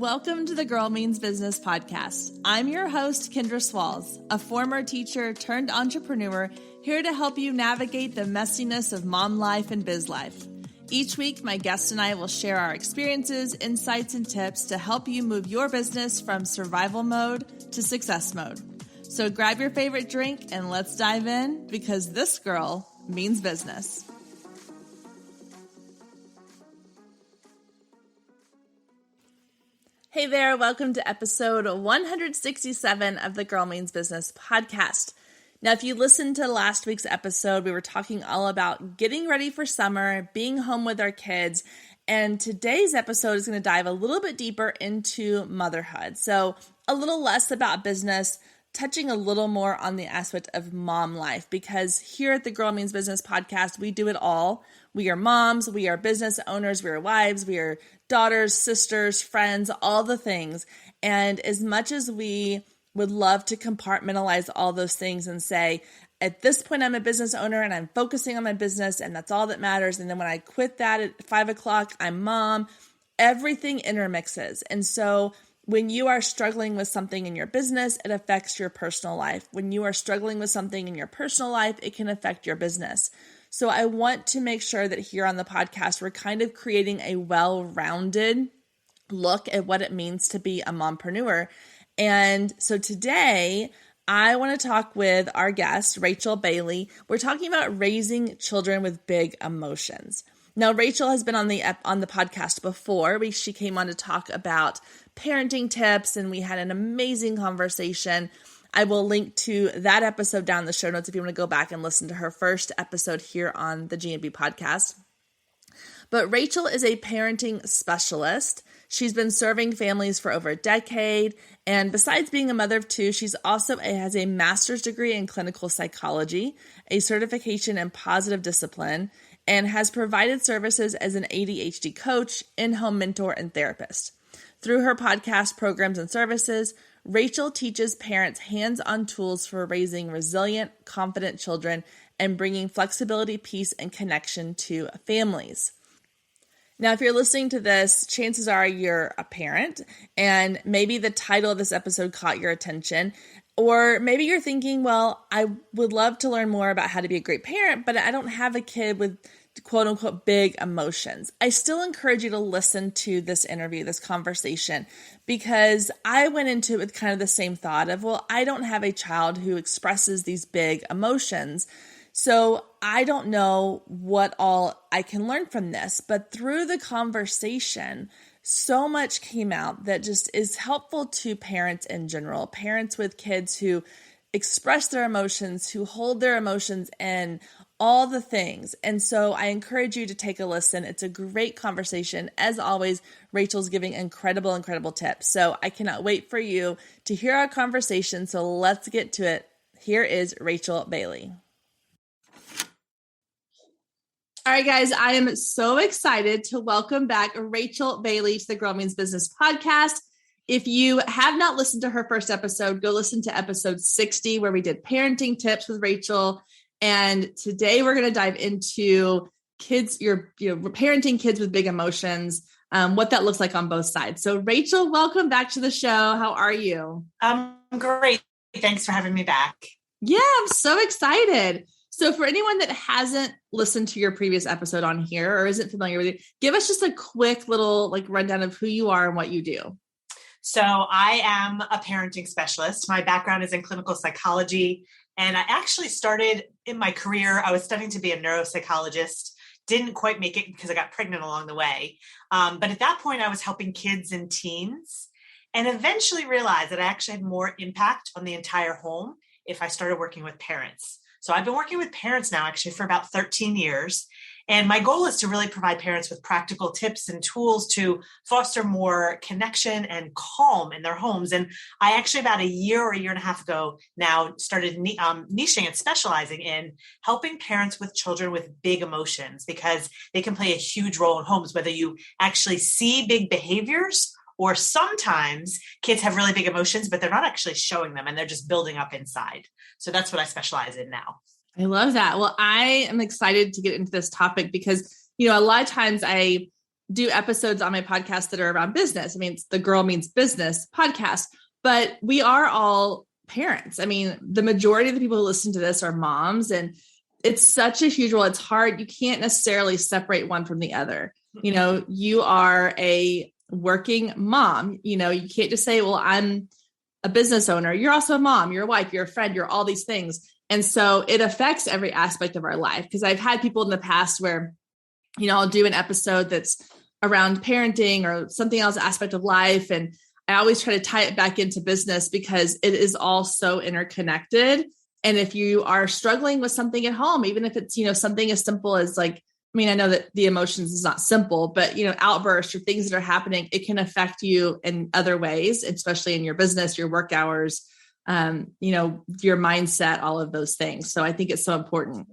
Welcome to the Girl Means Business podcast. I'm your host, Kendra Swalls, a former teacher turned entrepreneur, here to help you navigate the messiness of mom life and biz life. Each week, my guest and I will share our experiences, insights, and tips to help you move your business from survival mode to success mode. So grab your favorite drink and let's dive in, because this girl means business. Hey there, welcome to episode 167 of the Girl Means Business podcast. Now, if you listened to last week's episode, we were talking all about getting ready for summer, being home with our kids, and today's episode is going to dive a little bit deeper into motherhood. So a little less about business, touching a little more on the aspect of mom life, because here at the Girl Means Business podcast, we do it all. We are moms, we are business owners, we are wives, we are daughters, sisters, friends, all the things. And as much as we would love to compartmentalize all those things and say, at this point, I'm a business owner and I'm focusing on my business and that's all that matters. And then when I quit that at 5 o'clock, I'm mom, everything intermixes. And so when you are struggling with something in your business, it affects your personal life. When you are struggling with something in your personal life, it can affect your business. So I want to make sure that here on the podcast, we're kind of creating a well-rounded look at what it means to be a mompreneur. And so today, I want to talk with our guest, Rachel Bailey. We're talking about raising children with big emotions. Now, Rachel has been on the podcast before. She came on to talk about parenting tips, and we had an amazing conversation. I will link to that episode down in the show notes if you want to go back and listen to her first episode here on the G&B podcast. But Rachel is a parenting specialist. She's been serving families for over a decade. And besides being a mother of two, she's also has a master's degree in clinical psychology, a certification in positive discipline, and has provided services as an ADHD coach, in-home mentor, and therapist. Through her podcast programs and services, Rachel teaches parents hands-on tools for raising resilient, confident children and bringing flexibility, peace, and connection to families. Now, if you're listening to this, chances are you're a parent, and maybe the title of this episode caught your attention, or maybe you're thinking, well, I would love to learn more about how to be a great parent, but I don't have a kid with quote unquote big emotions. I still encourage you to listen to this interview, this conversation, because I went into it with kind of the same thought of, well, I don't have a child who expresses these big emotions. So I don't know what all I can learn from this, but through the conversation, so much came out that just is helpful to parents in general, parents with kids who express their emotions, who hold their emotions in, all the things. And so I encourage you to take a listen. It's a great conversation. As always, Rachel's giving incredible tips. So I cannot wait for you to hear our conversation. So let's get to it. Here is Rachel Bailey. All right, guys, I am so excited to welcome back Rachel Bailey to the Girl Means Business podcast. If you have not listened to her first episode, go listen to episode 60, where we did parenting tips with Rachel. And today we're going to dive into parenting kids with big emotions, what that looks like on both sides. So Rachel, welcome back to the show. How are you? I'm great. Thanks for having me back. Yeah, I'm so excited. So for anyone that hasn't listened to your previous episode on here or isn't familiar with you, give us just a quick little rundown of who you are and what you do. So I am a parenting specialist. My background is in clinical psychology. And I actually started in my career, I was studying to be a neuropsychologist, didn't quite make it because I got pregnant along the way. But at that point, I was helping kids and teens, and eventually realized that I actually had more impact on the entire home if I started working with parents. So I've been working with parents now actually for about 13 years. And my goal is to really provide parents with practical tips and tools to foster more connection and calm in their homes. And I actually about a year or a year and a half ago now started niching and specializing in helping parents with children with big emotions, because they can play a huge role in homes, whether you actually see big behaviors or sometimes kids have really big emotions, but they're not actually showing them and they're just building up inside. So that's what I specialize in now. I love that. Well, I am excited to get into this topic because, a lot of times I do episodes on my podcast that are around business. I mean, it's the Girl Means Business podcast, but we are all parents. I mean, the majority of the people who listen to this are moms, and it's such a huge role. It's hard. You can't necessarily separate one from the other. You know, you are a working mom. You know, you can't just say, well, I'm a business owner. You're also a mom, you're a wife, you're a friend, you're all these things. And so it affects every aspect of our life. Because I've had people in the past where, you know, I'll do an episode that's around parenting or something else aspect of life. And I always try to tie it back into business because it is all so interconnected. And if you are struggling with something at home, even if it's, you know, something as simple as like, I mean, I know that the emotions is not simple, but, you know, outbursts or things that are happening, it can affect you in other ways, especially in your business, your work hours, you know, your mindset, all of those things. So I think it's so important.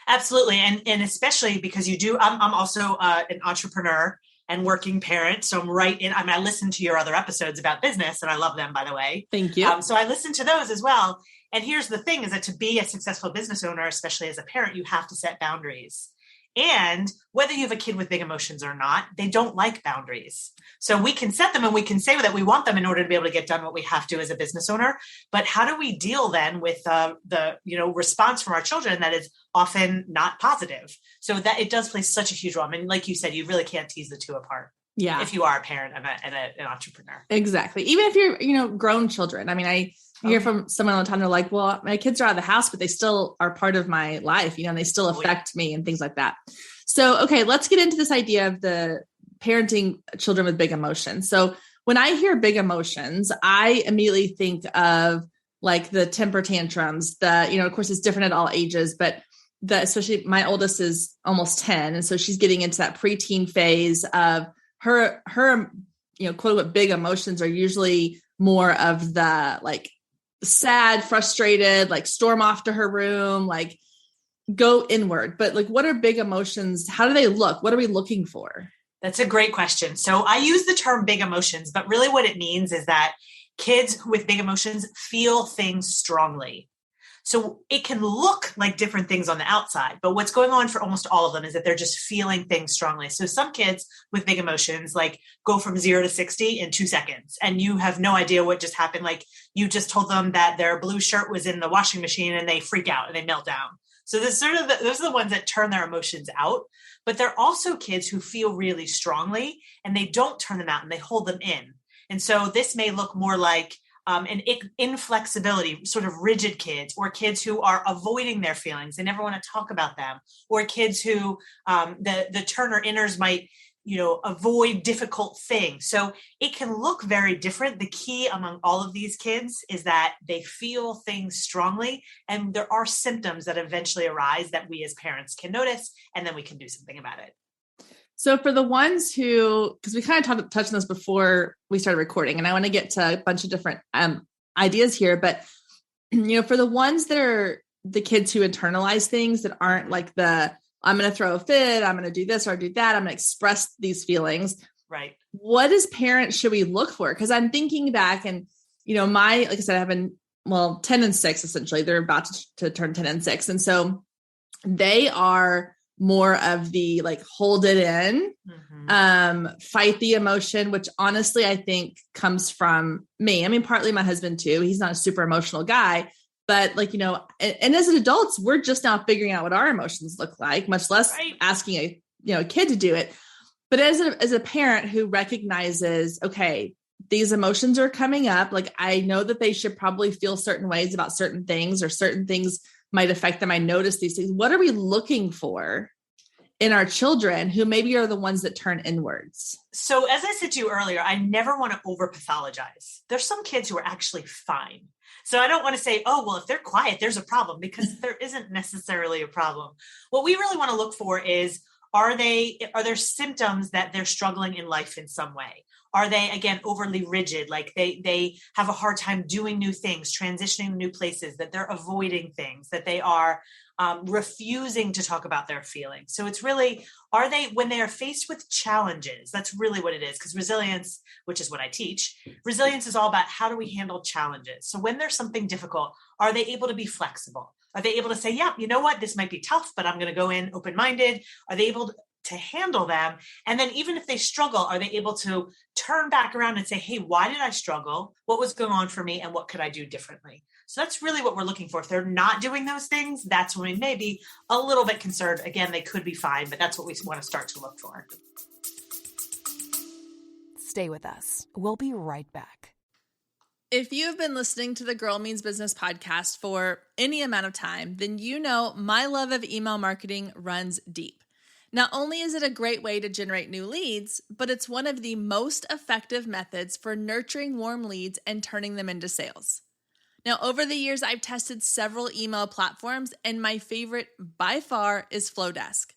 Absolutely. And especially because I'm also an entrepreneur and working parent. So I'm right in, I listen to your other episodes about business and I love them, by the way. Thank you. So I listen to those as well. And here's the thing is that to be a successful business owner, especially as a parent, you have to set boundaries. And whether you have a kid with big emotions or not, they don't like boundaries. So we can set them and we can say that we want them in order to be able to get done what we have to as a business owner. But how do we deal then with the response from our children that is often not positive? So that it does play such a huge role. I mean, like you said, you really can't tease the two apart. Yeah. If you are a parent and an entrepreneur. Exactly. Even if you're, you know, grown children. I mean, I hear from someone all the time, they're like, well, my kids are out of the house, but they still are part of my life, you know, and they still affect me and things like that. So, okay, let's get into this idea of the parenting children with big emotions. So when I hear big emotions, I immediately think of like the temper tantrums, of course it's different at all ages, but especially my oldest is almost 10. And so she's getting into that preteen phase of her, you know, quote unquote, big emotions are usually more of the like sad, frustrated, like storm off to her room, like go inward. But like, what are big emotions? How do they look? What are we looking for? That's a great question. So I use the term big emotions, but really what it means is that kids with big emotions feel things strongly. So it can look like different things on the outside, but what's going on for almost all of them is that they're just feeling things strongly. So some kids with big emotions like go from 0 to 60 in 2 seconds and you have no idea what just happened. Like you just told them that their blue shirt was in the washing machine and they freak out and they melt down. So those are the ones that turn their emotions out, but they're also kids who feel really strongly and they don't turn them out and they hold them in. And so this may look more like an inflexibility, sort of rigid kids, or kids who are avoiding their feelings. They never want to talk about them, or kids who the Turner inners might, avoid difficult things. So it can look very different. The key among all of these kids is that they feel things strongly, and there are symptoms that eventually arise that we as parents can notice, and then we can do something about it. So for the ones who, because we kind of touched on this before we started recording, and I want to get to a bunch of different ideas here, but for the ones that are the kids who internalize things that aren't like I'm going to throw a fit, I'm going to do this or do that, I'm going to express these feelings. Right. What as parents should we look for? Because I'm thinking back and, like I said, I have 10 and 6, essentially. They're about to turn 10 and 6. And so they are more of the like hold it in, fight the emotion, which honestly I think comes from me. I mean, partly my husband too. He's not a super emotional guy, but and as adults, we're just now figuring out what our emotions look like, much less asking a kid to do it. But as a parent who recognizes, okay, these emotions are coming up, like I know that they should probably feel certain ways about certain things, or certain things might affect them. I notice these things. What are we looking for in our children who maybe are the ones that turn inwards? So as I said to you earlier, I never want to over pathologize. There's some kids who are actually fine. So I don't want to say, oh, well, if they're quiet, there's a problem, because there isn't necessarily a problem. What we really want to look for is, are there symptoms that they're struggling in life in some way? Are they, again, overly rigid? Like they have a hard time doing new things, transitioning to new places, that they're avoiding things, that they are refusing to talk about their feelings. So it's really, when they are faced with challenges, that's really what it is. Because resilience, which is what I teach, resilience is all about how do we handle challenges. So when there's something difficult, are they able to be flexible? Are they able to say, yeah, you know what, this might be tough, but I'm going to go in open-minded? Are they able to handle them? And then even if they struggle, are they able to turn back around and say, hey, why did I struggle? What was going on for me? And what could I do differently? So that's really what we're looking for. If they're not doing those things, that's when we may be a little bit concerned. Again, they could be fine, but that's what we want to start to look for. Stay with us. We'll be right back. If you've been listening to the Girl Means Business podcast for any amount of time, then you know my love of email marketing runs deep. Not only is it a great way to generate new leads, but it's one of the most effective methods for nurturing warm leads and turning them into sales. Now, over the years, I've tested several email platforms, and my favorite by far is Flowdesk.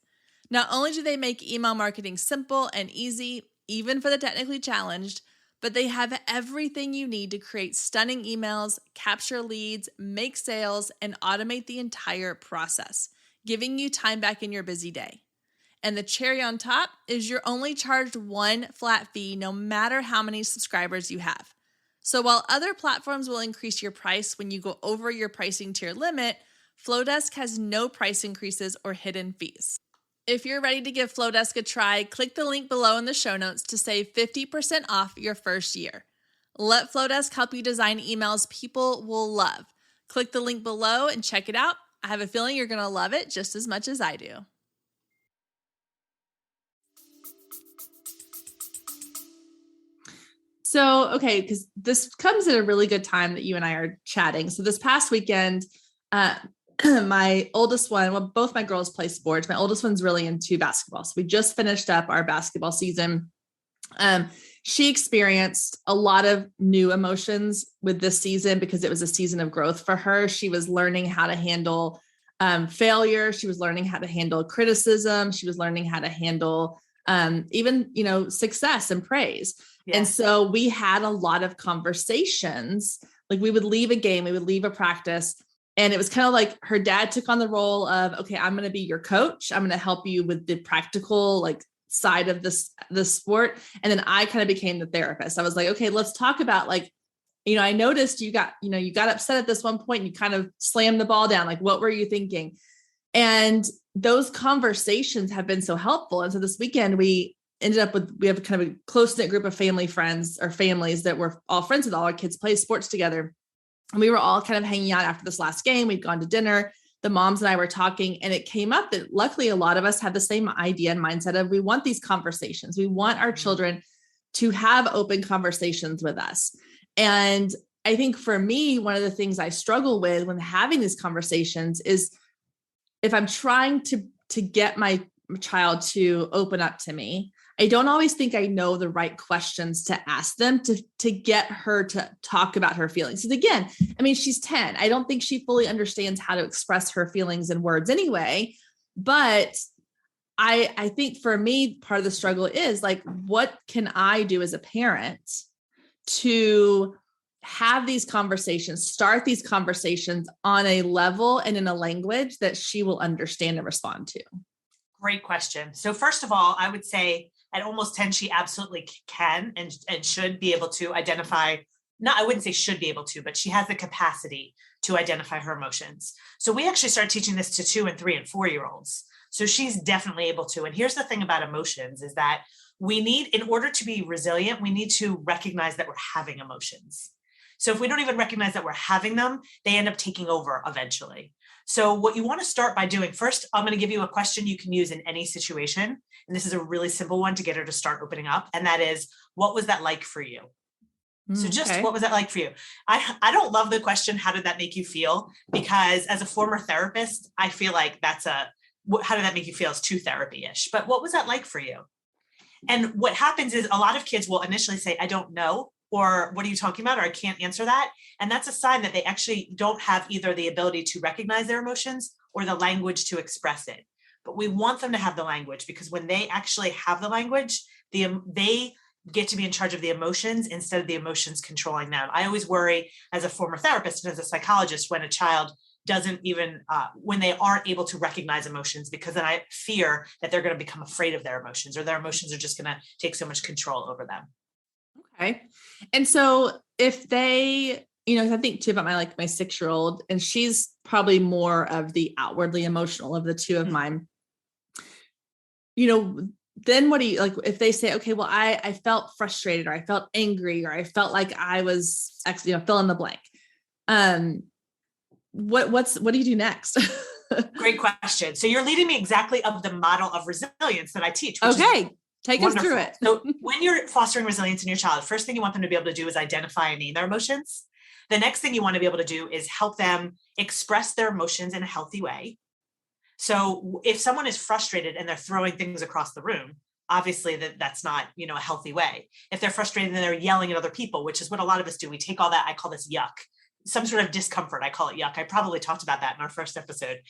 Not only do they make email marketing simple and easy, even for the technically challenged, but they have everything you need to create stunning emails, capture leads, make sales, and automate the entire process, giving you time back in your busy day. And the cherry on top is you're only charged one flat fee no matter how many subscribers you have. So while other platforms will increase your price when you go over your pricing tier limit, Flowdesk has no price increases or hidden fees. If you're ready to give Flowdesk a try, click the link below in the show notes to save 50% off your first year. Let Flowdesk help you design emails people will love. Click the link below and check it out. I have a feeling you're going to love it just as much as I do. So, okay, because this comes at a really good time that you and I are chatting. So this past weekend, my oldest one, well, both my girls play sports. My oldest one's really into basketball. So we just finished up our basketball season. She experienced a lot of new emotions with this season because it was a season of growth for her. She was learning how to handle failure. She was learning how to handle criticism. She was learning how to handle even, success and praise. Yeah. And so we had a lot of conversations. Like we would leave a game, we would leave a practice. And it was kind of like her dad took on the role of, okay, I'm going to be your coach. I'm going to help you with the practical, side of the sport. And then I kind of became the therapist. I was like, okay, let's talk about I noticed you got upset at this one point and you kind of slammed the ball down. Like, what were you thinking? And those conversations have been so helpful. And so this weekend we have kind of a close-knit group of families that were all friends with all our kids play sports together. And we were all kind of hanging out after this last game. We'd gone to dinner. The moms and I were talking, and it came up that luckily a lot of us have the same idea and mindset of we want these conversations. We want our children to have open conversations with us. And I think for me, one of the things I struggle with when having these conversations is if I'm trying to get my child to open up to me, I don't always think I know the right questions to ask them to get her to talk about her feelings. And again, she's 10. I don't think she fully understands how to express her feelings in words anyway. But I think for me, part of the struggle is what can I do as a parent to have these conversations, start these conversations on a level and in a language that she will understand and respond to? Great question. So first of all, I would say at almost 10, she absolutely can and should be able to identify, I wouldn't say should be able to, but she has the capacity to identify her emotions. So we actually start teaching this to 2 and 3 and 4-year-olds. So she's definitely able to. And here's the thing about emotions is that in order to be resilient, we need to recognize that we're having emotions. So if we don't even recognize that we're having them, they end up taking over eventually. So what you want to start by doing first, I'm going to give you a question you can use in any situation. And this is a really simple one to get her to start opening up. And that is, what was that like for you? So just What was that like for you? I don't love the question, how did that make you feel? Because as a former therapist, I feel like how did that make you feel is too therapy-ish. But what was that like for you? And what happens is a lot of kids will initially say, I don't know, or what are you talking about? Or I can't answer that. And that's a sign that they actually don't have either the ability to recognize their emotions or the language to express it. But we want them to have the language because when they actually have the language, they get to be in charge of the emotions instead of the emotions controlling them. I always worry as a former therapist and as a psychologist when a child doesn't even, when they aren't able to recognize emotions, because then I fear that they're going to become afraid of their emotions or their emotions are just going to take so much control over them. Okay. And so if they, I think too about my 6-year-old, and she's probably more of the outwardly emotional of the two of mine. then what do you like if they say, okay, well, I felt frustrated or I felt angry or I felt like I was, fill in the blank. What do you do next? Great question. So you're leading me exactly of the model of resilience that I teach. Which okay. is Take wonderful. us through it. So when you're fostering resilience in your child, first thing you want them to be able to do is identify and name their emotions. The next thing you want to be able to do is help them express their emotions in a healthy way. So if someone is frustrated and they're throwing things across the room, obviously that's not, a healthy way. If they're frustrated and they're yelling at other people, which is what a lot of us do, we take all that, I call this yuck, some sort of discomfort. I call it yuck. I probably talked about that in our first episode.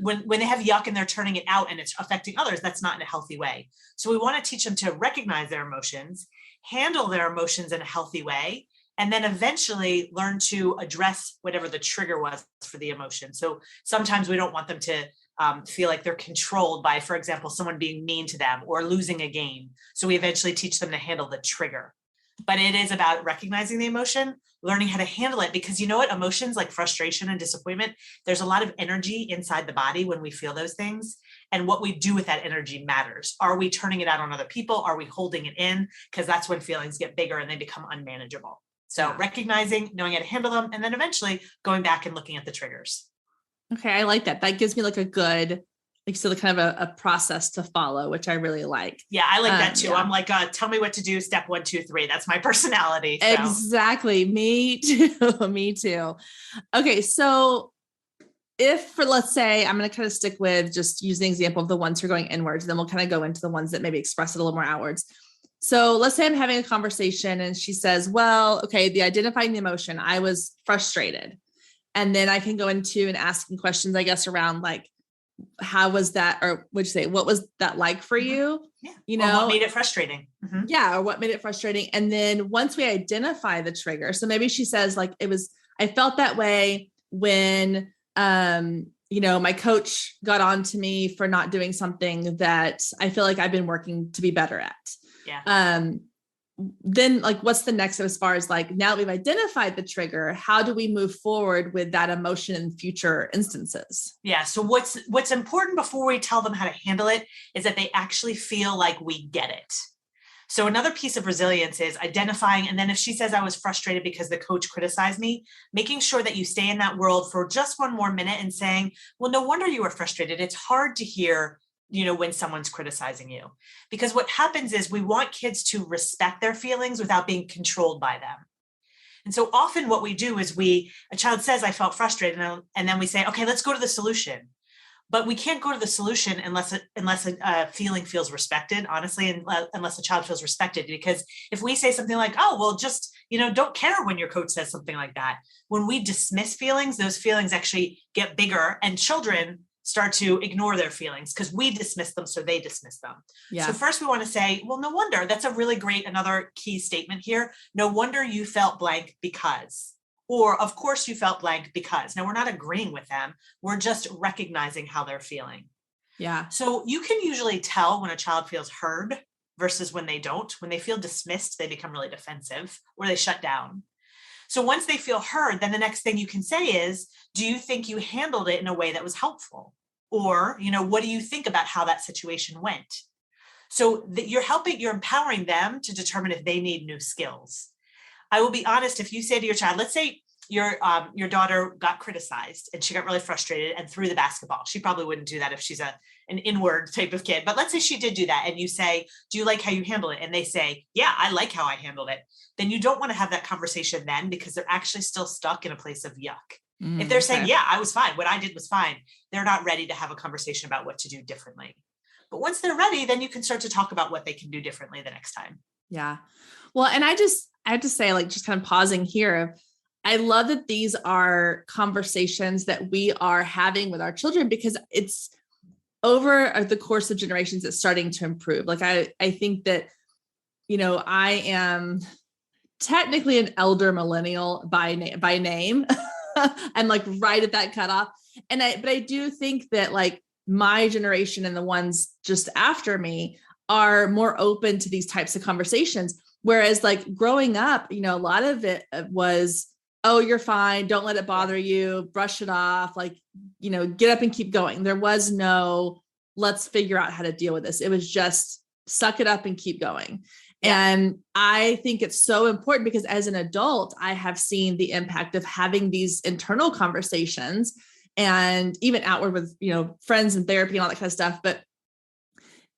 When they have yuck and they're turning it out and it's affecting others, that's not in a healthy way. So we want to teach them to recognize their emotions, handle their emotions in a healthy way, and then eventually learn to address whatever the trigger was for the emotion. So sometimes we don't want them to feel like they're controlled by, for example, someone being mean to them or losing a game. So we eventually teach them to handle the trigger. But it is about recognizing the emotion, learning how to handle it, because you know what, emotions like frustration and disappointment, there's a lot of energy inside the body when we feel those things. And what we do with that energy matters. Are we turning it out on other people? Are we holding it in? Because that's when feelings get bigger and they become unmanageable. So recognizing, knowing how to handle them, and then eventually going back and looking at the triggers. Okay. I like that. That gives me like a good, kind of a process to follow, which I really like. Yeah. I like that too. Yeah. I'm like, tell me what to do. Step 1, 2, 3. That's my personality. So. Exactly. Me too. Me too. Okay. So let's say I'm going to kind of stick with just using the example of the ones who are going inwards, then we'll kind of go into the ones that maybe express it a little more outwards. So let's say I'm having a conversation and she says, well, okay, the identifying the emotion, I was frustrated. And then I can go into and asking questions, I guess, around like, how was that? Or would you say, what was that like for you? Yeah. Or what made it frustrating? Mm-hmm. Yeah. Or what made it frustrating? And then once we identify the trigger, so maybe she says like, I felt that way when, my coach got on to me for not doing something that I feel like I've been working to be better at. Yeah. Then like, what's the next step as far as like, now that we've identified the trigger, how do we move forward with that emotion in future instances? Yeah. So what's important before we tell them how to handle it is that they actually feel like we get it. So another piece of resilience is identifying. And then if she says I was frustrated because the coach criticized me, making sure that you stay in that world for just one more minute and saying, well, no wonder you were frustrated. It's hard to hear when someone's criticizing you, because what happens is we want kids to respect their feelings without being controlled by them. And so often what we do is a child says, I felt frustrated. And then we say, okay, let's go to the solution. But we can't go to the solution unless a feeling feels respected, honestly, unless a child feels respected. Because if we say something like, oh, well, just, don't care when your coach says something like that. When we dismiss feelings, those feelings actually get bigger, and children start to ignore their feelings because we dismiss them, so they dismiss them. Yeah. So first we want to say, well, no wonder. That's a really great, another key statement here. No wonder you felt blank because, or of course you felt blank because. Now we're not agreeing with them. We're just recognizing how they're feeling. Yeah. So you can usually tell when a child feels heard versus when they don't. When they feel dismissed, they become really defensive or they shut down. So once they feel heard, then the next thing you can say is, do you think you handled it in a way that was helpful? Or, what do you think about how that situation went? So that you're empowering them to determine if they need new skills. I will be honest, if you say to your child, let's say your daughter got criticized and she got really frustrated and threw the basketball. She probably wouldn't do that if she's an inward type of kid. But let's say she did do that and you say, do you like how you handle it? And they say, yeah, I like how I handled it. Then you don't want to have that conversation then, because they're actually still stuck in a place of yuck. If they're saying, yeah, I was fine, what I did was fine, they're not ready to have a conversation about what to do differently. But once they're ready, then you can start to talk about what they can do differently the next time. Yeah. Well, and I have to say, like, just kind of pausing here, I love that these are conversations that we are having with our children, because it's over the course of generations, it's starting to improve. Like, I think that, I am technically an elder millennial by name. I'm like right at that cutoff. But I do think that like my generation and the ones just after me are more open to these types of conversations. Whereas like growing up, a lot of it was, oh, you're fine. Don't let it bother you. Brush it off. Like, get up and keep going. There was no, let's figure out how to deal with this. It was just suck it up and keep going. Yeah. And I think it's so important because as an adult, I have seen the impact of having these internal conversations and even outward with, friends and therapy and all that kind of stuff. But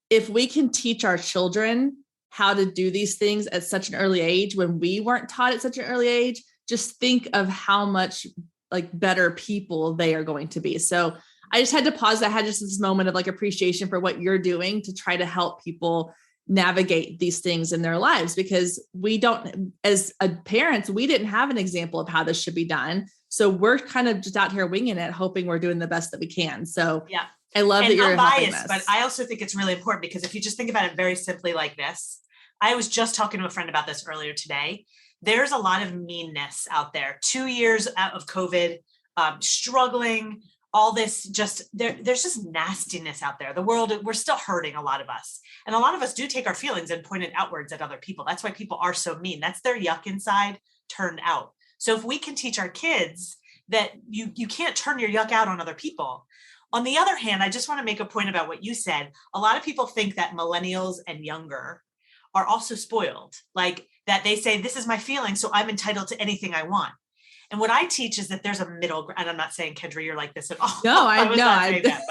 if we can teach our children how to do these things at such an early age, when we weren't taught at such an early age, just think of how much like better people they are going to be. So I just had to pause. I had just this moment of like appreciation for what you're doing to try to help people navigate these things in their lives, because we don't, as parents, we didn't have an example of how this should be done. So we're kind of just out here winging it, hoping we're doing the best that we can. So yeah, I love that you're helping this. But I also think it's really important because if you just think about it very simply like this, I was just talking to a friend about this earlier today. There's a lot of meanness out there. 2 years out of COVID, struggling, all this there's just nastiness out there. The world, we're still hurting, a lot of us. And a lot of us do take our feelings and point it outwards at other people. That's why people are so mean. That's their yuck inside turned out. So if we can teach our kids that you can't turn your yuck out on other people. On the other hand, I just want to make a point about what you said. A lot of people think that millennials and younger are also spoiled, like that they say, this is my feeling, so I'm entitled to anything I want. And what I teach is that there's a middle ground. And I'm not saying, Kendra, you're like this at all. No, I was not saying that,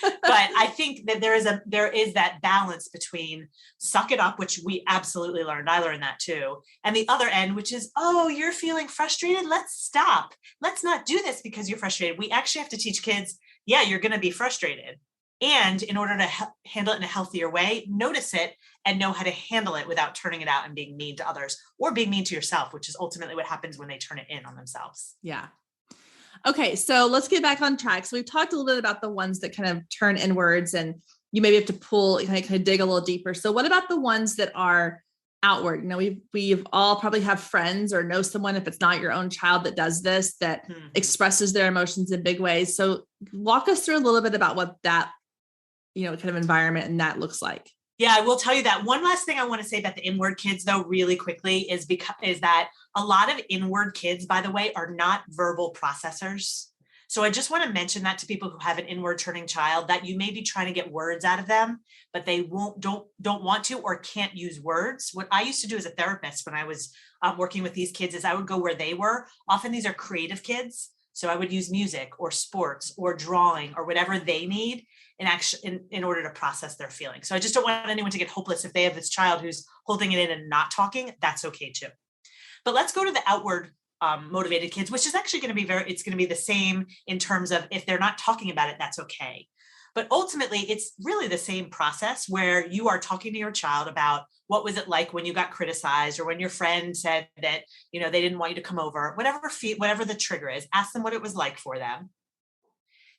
but I think that there is that balance between suck it up, which we absolutely learned. I learned that too. And the other end, which is, oh, you're feeling frustrated. Let's stop. Let's not do this because you're frustrated. We actually have to teach kids, yeah, you're going to be frustrated. And in order to handle it in a healthier way, notice it and know how to handle it without turning it out and being mean to others or being mean to yourself, which is ultimately what happens when they turn it in on themselves. Yeah. Okay. So let's get back on track. So we've talked a little bit about the ones that kind of turn inwards and you maybe have to pull, kind of dig a little deeper. So what about the ones that are outward? We've all probably have friends or know someone, if it's not your own child, that does this, that expresses their emotions in big ways. So walk us through a little bit about what that, kind of environment and that looks like. Yeah, I will tell you that. One last thing I want to say about the inward kids, though, really quickly, is that a lot of inward kids, by the way, are not verbal processors. So I just want to mention that to people who have an inward turning child, that you may be trying to get words out of them, but they don't want to or can't use words. What I used to do as a therapist when I was working with these kids is I would go where they were. Often these are creative kids. So I would use music or sports or drawing or whatever they need in order to process their feelings. So I just don't want anyone to get hopeless if they have this child who's holding it in and not talking. That's okay too. But let's go to the outward motivated kids, which is actually going to be it's going to be the same in terms of if they're not talking about it, that's okay. But ultimately, it's really the same process where you are talking to your child about what was it like when you got criticized or when your friend said that, they didn't want you to come over, whatever the trigger is, ask them what it was like for them.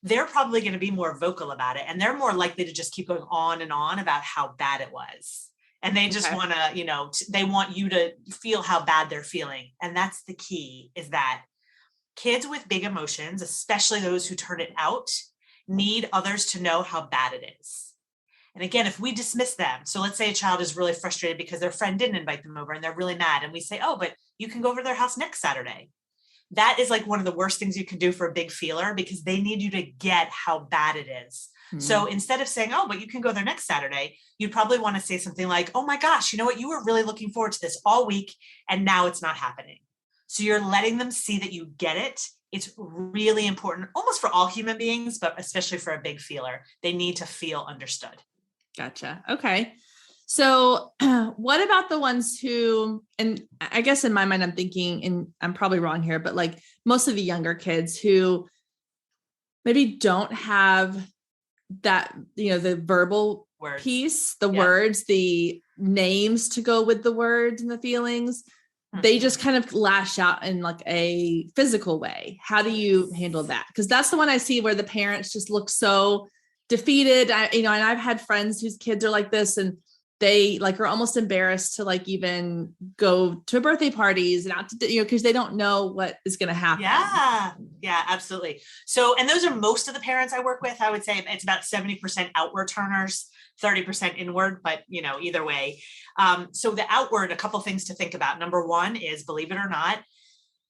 They're probably going to be more vocal about it. And they're more likely to just keep going on and on about how bad it was. And they just want to, they want you to feel how bad they're feeling. And that's the key, is that kids with big emotions, especially those who turn it out, need others to know how bad it is. And again, if we dismiss them, so let's say a child is really frustrated because their friend didn't invite them over and they're really mad. And we say, oh, but you can go over to their house next Saturday. That is like one of the worst things you can do for a big feeler, because they need you to get how bad it is. Mm-hmm. So instead of saying, oh, but you can go there next Saturday, you'd probably want to say something like, oh my gosh, you know what? You were really looking forward to this all week and now it's not happening. So you're letting them see that you get it. It's really important, almost for all human beings, but especially for a big feeler. They need to feel understood. Gotcha. Okay. So what about the ones who, and I guess in my mind, I'm thinking, and I'm probably wrong here, but like most of the younger kids who maybe don't have that, the verbal words. Piece, the words, the names to go with the words and the feelings, they just kind of lash out in like a physical way. How do you handle that? Because that's the one I see where the parents just look so defeated. And I've had friends whose kids are like this, and they like are almost embarrassed to like even go to birthday parties and out to, because they don't know what is going to happen. Yeah, absolutely. So, and those are most of the parents I work with. I would say it's about 70% outward turners, 30% inward, but either way. So the outward, a couple things to think about. Number one is, believe it or not,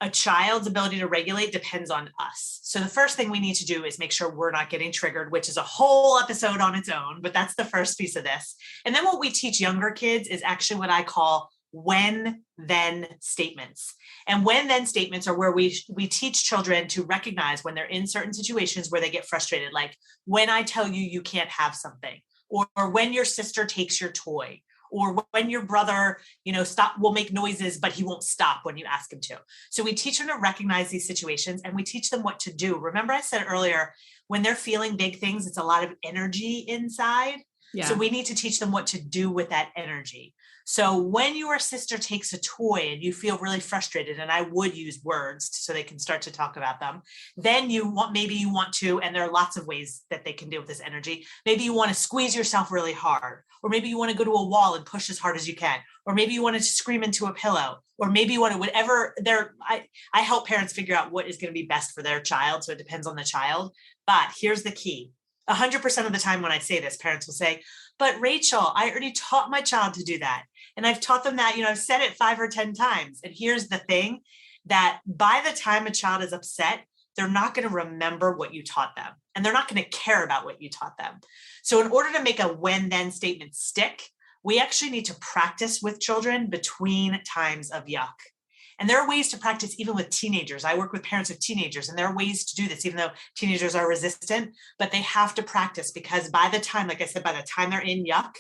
a child's ability to regulate depends on us. So the first thing we need to do is make sure we're not getting triggered, which is a whole episode on its own, but that's the first piece of this. And then what we teach younger kids is actually what I call when then statements. And when then statements are where we teach children to recognize when they're in certain situations where they get frustrated, like when I tell you you can't have something, or when your sister takes your toy, or when your brother, will make noises, but he won't stop when you ask him to. So we teach them to recognize these situations, and we teach them what to do. Remember I said earlier, when they're feeling big things, it's a lot of energy inside. Yeah. So we need to teach them what to do with that energy. So when your sister takes a toy and you feel really frustrated, and I would use words so they can start to talk about them, then maybe you want to, and there are lots of ways that they can deal with this energy. Maybe you want to squeeze yourself really hard, or maybe you want to go to a wall and push as hard as you can, or maybe you want to scream into a pillow, or maybe you want to, whatever I help parents figure out what is going to be best for their child. So it depends on the child. But here's the key. 100% of the time when I say this, parents will say, but Rachel, I already taught my child to do that. And I've taught them that, I've said it 5 or 10 times. And here's the thing, that by the time a child is upset, they're not going to remember what you taught them, and they're not going to care about what you taught them. So in order to make a when then statement stick, we actually need to practice with children between times of yuck. And there are ways to practice even with teenagers. I work with parents of teenagers, and there are ways to do this, even though teenagers are resistant, but they have to practice, because by the time, like I said, by the time they're in yuck,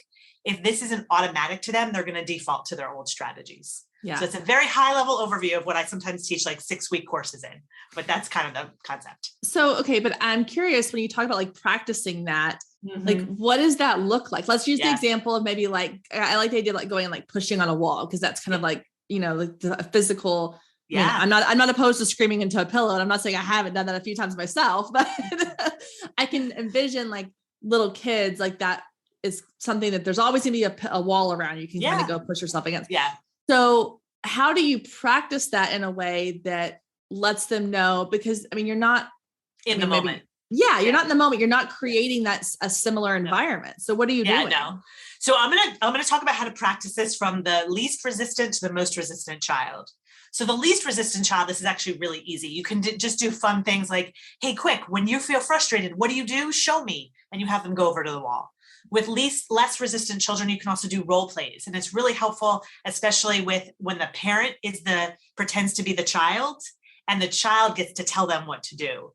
if this isn't automatic to them, they're going to default to their old strategies. Yeah. So it's a very high level overview of what I sometimes teach like 6-week courses in, but that's kind of the concept. So, okay. But I'm curious, when you talk about like practicing that, like, what does that look like? Let's use the example of maybe like, I like the idea of like going and like pushing on a wall, because that's kind of like, like the physical. Yeah. I mean, I'm not opposed to screaming into a pillow, and I'm not saying I haven't done that a few times myself, but I can envision like little kids, like that is something that there's always going to be a wall around. You can kind of go push yourself against. Yeah. So how do you practice that in a way that lets them know? Because I mean, you're not in the moment. You're not in the moment. You're not creating a similar environment. So what are you doing? No. So I'm going to talk about how to practice this from the least resistant to the most resistant child. So the least resistant child, this is actually really easy. You can just do fun things like, hey, quick, when you feel frustrated, what do? Show me. And you have them go over to the wall. With less resistant children, you can also do role plays. And it's really helpful, especially when the parent pretends to be the child, and the child gets to tell them what to do.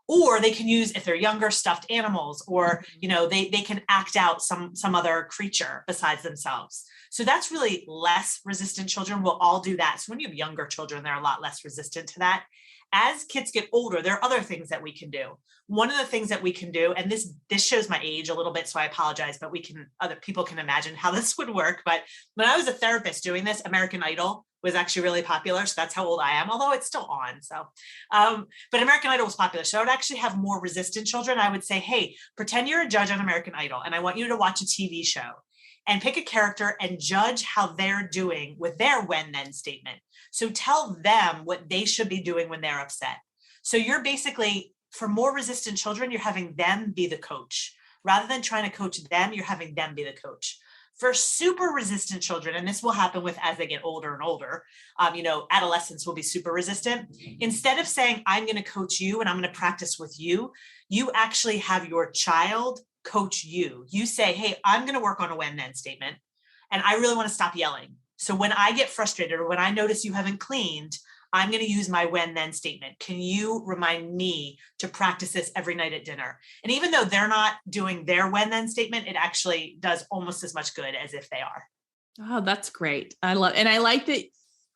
Or they can use, if they're younger, stuffed animals, or, they can act out some other creature besides themselves. So that's really less resistant children will all do that. So when you have younger children, they're a lot less resistant to that. As kids get older, there are other things that we can do. One of the things that we can do, and this shows my age a little bit, so I apologize, but other people can imagine how this would work. But when I was a therapist doing this, American Idol was actually really popular. So that's how old I am, although it's still on. So, but American Idol was popular. So I would actually have more resistant children. I would say, hey, pretend you're a judge on American Idol, and I want you to watch a TV show and pick a character and judge how they're doing with their when then statement. So tell them what they should be doing when they're upset. So you're basically, for more resistant children, you're having them be the coach. Rather than trying to coach them, you're having them be the coach. For super resistant children, and this will happen as they get older and older, adolescents will be super resistant. Instead of saying, I'm going to coach you and I'm going to practice with you, you actually have your child coach you. You say, hey, I'm going to work on a when then statement, and I really want to stop yelling. So when I get frustrated, or when I notice you haven't cleaned, I'm going to use my when then statement. Can you remind me to practice this every night at dinner? And even though they're not doing their when then statement, it actually does almost as much good as if they are. Oh, that's great. I like that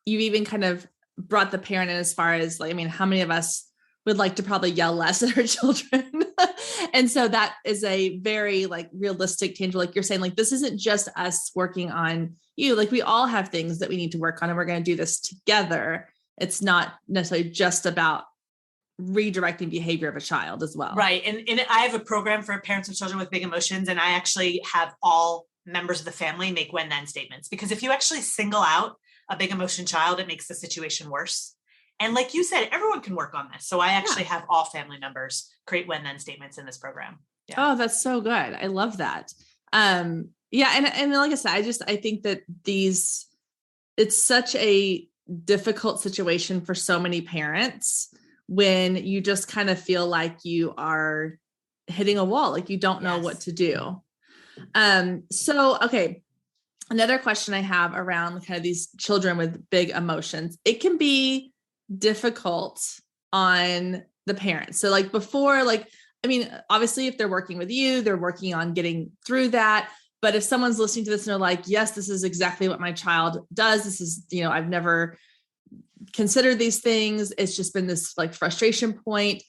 you even kind of brought the parent in, as far as like, I mean, how many of us would like to probably yell less at our children? And so that is a very like realistic, tangible, like you're saying, like, this isn't just us working on you. Like, we all have things that we need to work on, and we're going to do this together. It's not necessarily just about redirecting behavior of a child as well. Right. And I have a program for parents of children with big emotions, and I actually have all members of the family make when then statements, because if you actually single out a big emotion child, it makes the situation worse. And like you said, everyone can work on this. So I actually have all family members create when then statements in this program. Yeah. Oh, that's so good. I love that. And like I said, I think that it's such a difficult situation for so many parents when you just kind of feel like you are hitting a wall, like you don't know what to do. Okay. Another question I have around kind of these children with big emotions, it can be difficult on the parents. So like before, like, I mean, obviously if they're working with you, they're working on getting through that. But if someone's listening to this and they're like, yes, this is exactly what my child does. This is, I've never considered these things. It's just been this like frustration point.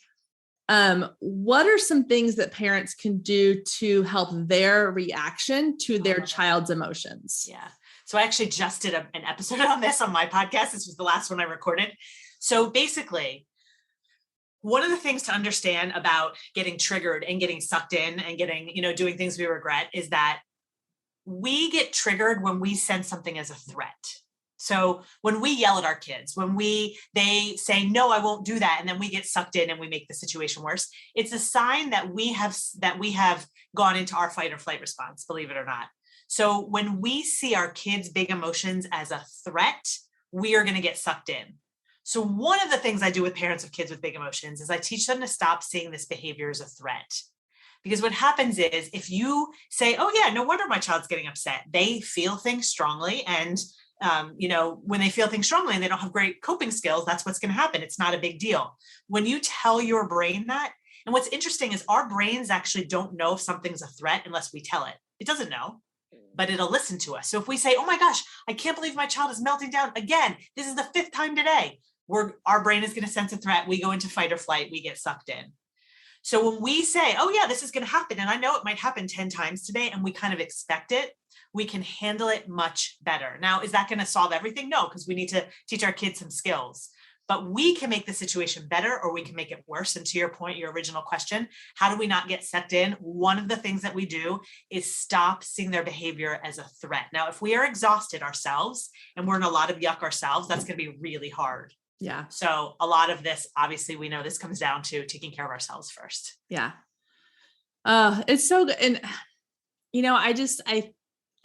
What are some things that parents can do to help their reaction to their child's emotions? Yeah. So I actually just did an episode on this on my podcast. This was the last one I recorded. So basically, one of the things to understand about getting triggered and getting sucked in and getting, doing things we regret is that we get triggered when we sense something as a threat. So when we yell at our kids, when they say, no, I won't do that. And then we get sucked in and we make the situation worse. It's a sign that we have gone into our fight or flight response, believe it or not. So when we see our kids' big emotions as a threat, we are going to get sucked in. So one of the things I do with parents of kids with big emotions is I teach them to stop seeing this behavior as a threat. Because what happens is if you say, oh yeah, no wonder my child's getting upset, they feel things strongly. And, when they feel things strongly and they don't have great coping skills, that's what's going to happen. It's not a big deal. When you tell your brain that, and what's interesting is our brains actually don't know if something's a threat unless we tell it. It doesn't know, but it'll listen to us. So if we say, oh my gosh, I can't believe my child is melting down again. This is the 5th time today. Our brain is going to sense a threat. We go into fight or flight. We get sucked in. So when we say, oh yeah, this is going to happen, and I know it might happen 10 times today, and we kind of expect it, we can handle it much better. Now, is that going to solve everything? No, because we need to teach our kids some skills, but we can make the situation better or we can make it worse. And to your point, your original question, how do we not get sucked in? One of the things that we do is stop seeing their behavior as a threat. Now, if we are exhausted ourselves and we're in a lot of yuck ourselves, that's going to be really hard. Yeah. So a lot of this, obviously, we know this comes down to taking care of ourselves first. Yeah. It's so good. And,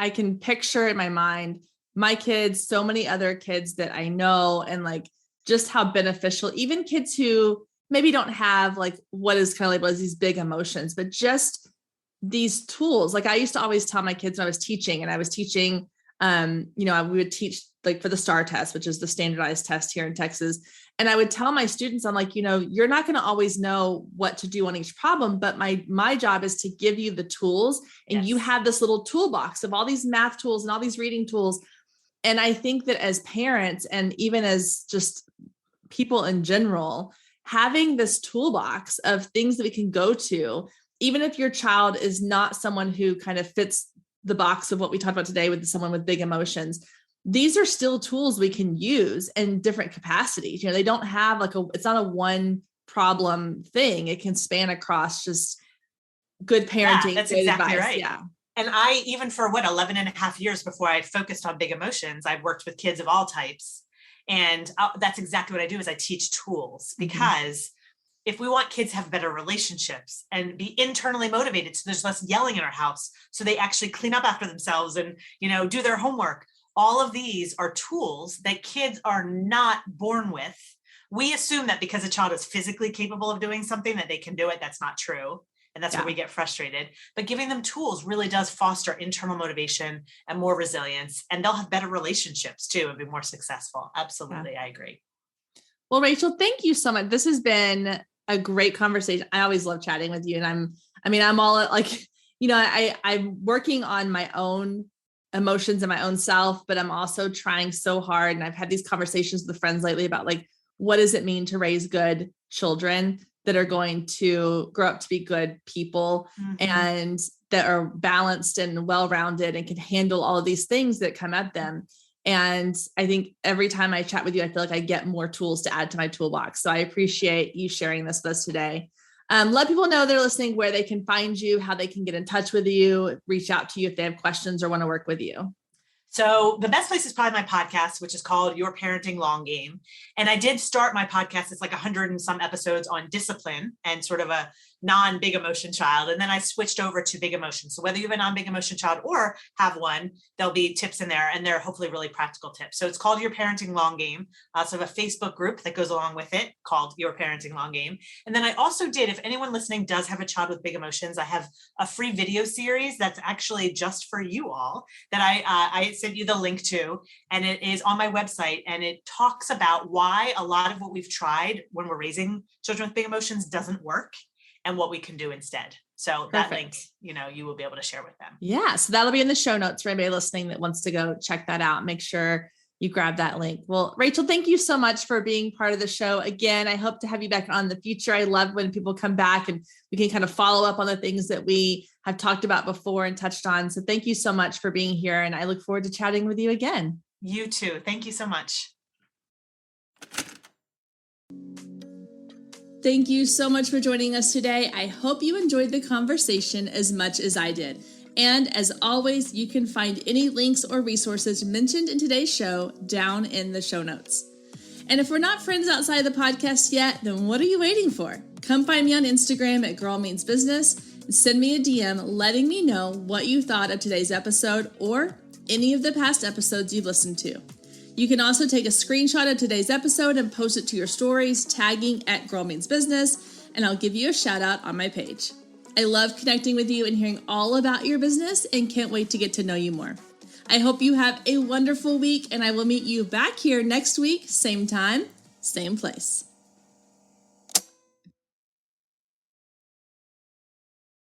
I can picture in my mind, my kids, so many other kids that I know, and like just how beneficial, even kids who maybe don't have like what is kind of labeled as these big emotions, but just these tools. Like I used to always tell my kids when I was teaching, we would teach like for the STAR test, which is the standardized test here in Texas. And I would tell my students, I'm like, you're not going to always know what to do on each problem, but my job is to give you the tools, and you have this little toolbox of all these math tools and all these reading tools. And I think that as parents, and even as just people in general, having this toolbox of things that we can go to, even if your child is not someone who kind of fits the box of what we talked about today with someone with big emotions, these are still tools we can use in different capacities. They don't have it's not a one problem thing. It can span across just good parenting. That's good exactly advice. Right. Yeah. And I, even for 11 and a half years before I focused on big emotions, I've worked with kids of all types. And that's exactly what I do is I teach tools, because if we want kids to have better relationships and be internally motivated, so there's less yelling in our house, so they actually clean up after themselves and, do their homework. All of these are tools that kids are not born with. We assume that because a child is physically capable of doing something that they can do it. That's not true. And that's where we get frustrated. But giving them tools really does foster internal motivation and more resilience. And they'll have better relationships too and be more successful. Absolutely. Yeah. I agree. Well, Rachel, thank you so much. This has been a great conversation. I always love chatting with you. And I'm all like, I'm working on my own emotions and my own self, but I'm also trying so hard. And I've had these conversations with friends lately about like, what does it mean to raise good children that are going to grow up to be good people and that are balanced and well-rounded and can handle all of these things that come at them. And I think every time I chat with you, I feel like I get more tools to add to my toolbox. So I appreciate you sharing this with us today. Let people know they're listening, where they can find you, how they can get in touch with you, reach out to you if they have questions or want to work with you. So the best place is probably my podcast, which is called Your Parenting Long Game. And I did start my podcast. It's like 100 and some episodes on discipline and sort of a non-big emotion child. And then I switched over to big emotion. So whether you have a non-big emotion child or have one, there'll be tips in there, and they're hopefully really practical tips. So it's called Your Parenting Long Game. So I have a Facebook group that goes along with it called Your Parenting Long Game. And then I also did, if anyone listening does have a child with big emotions, I have a free video series that's actually just for you all that I sent you the link to, and it is on my website, and it talks about why a lot of what we've tried when we're raising children with big emotions doesn't work and what we can do instead. So that link, you will be able to share with them. Yeah. So that'll be in the show notes for anybody listening that wants to go check that out. Make sure you grab that link. Well, Rachel, thank you so much for being part of the show. Again, I hope to have you back on in the future. I love when people come back and we can kind of follow up on the things that we have talked about before and touched on. So thank you so much for being here. And I look forward to chatting with you again. You too. Thank you so much. Thank you so much for joining us today. I hope you enjoyed the conversation as much as I did. And as always, you can find any links or resources mentioned in today's show down in the show notes. And if we're not friends outside the podcast yet, then what are you waiting for? Come find me on Instagram at Girl Means Business and send me a DM letting me know what you thought of today's episode or any of the past episodes you've listened to. You can also take a screenshot of today's episode and post it to your stories, tagging at Girl Means Business, and I'll give you a shout out on my page. I love connecting with you and hearing all about your business and can't wait to get to know you more. I hope you have a wonderful week, and I will meet you back here next week, same time, same place.